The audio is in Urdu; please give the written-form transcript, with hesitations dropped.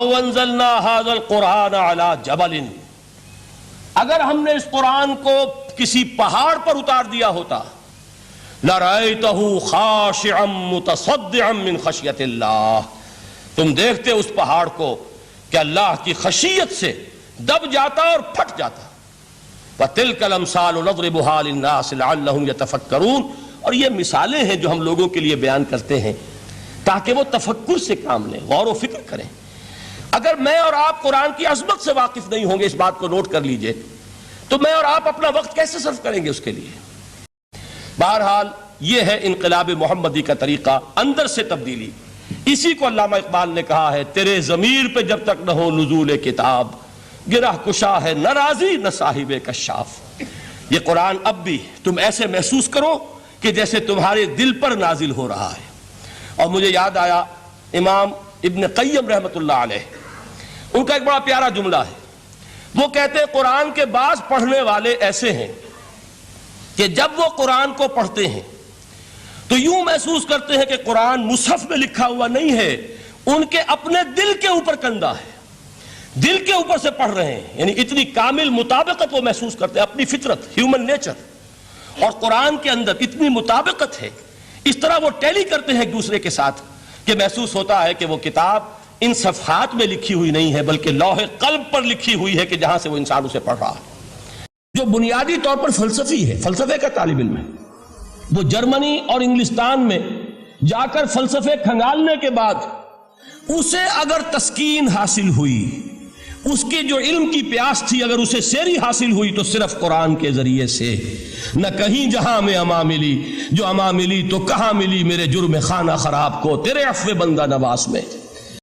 وَأَنزَلْنَا هَذَا الْقُرْآنَ عَلَى جَبَلٍ، اگر ہم نے اس قرآن کو کسی پہاڑ پر اتار دیا ہوتا لَرَأَيْتَهُ خَاشِعًا مُتَصَدِّعًا مِّن خَشْيَةِ اللَّهِ، تم دیکھتے اس پہاڑ کو کہ اللہ کی خشیت سے دب جاتا اور پھٹ جاتا۔ وَتِلْكَ الْأَمْثَالُ نَضْرِبُهَا لِلنَّاسِ لَعَلَّهُمْ يَتَفَكَّرُونَ، اور یہ مثالیں ہیں جو ہم لوگوں کے لیے بیان کرتے ہیں تاکہ وہ تفکر سے کام لیں، غور و فکر کریں۔ اگر میں اور آپ قرآن کی عظمت سے واقف نہیں ہوں گے، اس بات کو نوٹ کر لیجئے، تو میں اور آپ اپنا وقت کیسے صرف کریں گے اس کے لیے؟ بہرحال یہ ہے انقلاب محمدی کا طریقہ، اندر سے تبدیلی۔ اسی کو علامہ اقبال نے کہا ہے، تیرے ضمیر پہ جب تک نہ ہو نزول کتاب، گرہ کشا ہے نہ راضی نہ صاحب کشاف۔ یہ قرآن اب بھی تم ایسے محسوس کرو کہ جیسے تمہارے دل پر نازل ہو رہا ہے۔ اور مجھے یاد آیا امام ابن قیم رحمۃ اللہ علیہ، ان کا ایک بڑا پیارا جملہ ہے۔ وہ کہتے ہیں قرآن کے بعض پڑھنے والے ایسے ہیں کہ جب وہ قرآن کو پڑھتے ہیں تو یوں محسوس کرتے ہیں کہ قرآن مصحف میں لکھا ہوا نہیں ہے، ان کے اپنے دل کے اوپر کندہ ہے، دل کے اوپر سے پڑھ رہے ہیں، یعنی اتنی کامل مطابقت وہ محسوس کرتے ہیں، اپنی فطرت، ہیومن نیچر اور قرآن کے اندر اتنی مطابقت ہے، اس طرح وہ ٹیلی کرتے ہیں ایک دوسرے کے ساتھ کہ محسوس ہوتا ہے کہ وہ کتاب ان صفحات میں لکھی ہوئی نہیں ہے بلکہ لوح قلب پر لکھی ہوئی ہے کہ جہاں سے وہ انسان اسے پڑھ رہا ہے۔ جو بنیادی طور پر فلسفی ہے، فلسفے کا طالب علم ہے، وہ جرمنی اور انگلستان میں جا کر فلسفے کھنگالنے کے بعد اسے اگر تسکین حاصل ہوئی، اس کے جو علم کی پیاس تھی اگر اسے سیری حاصل ہوئی تو صرف قرآن کے ذریعے سے۔ نہ کہیں جہاں میں اما ملی، جو اما ملی تو کہاں ملی میرے جرم خانہ خراب کو، تیرے عفو بندہ نواز میں۔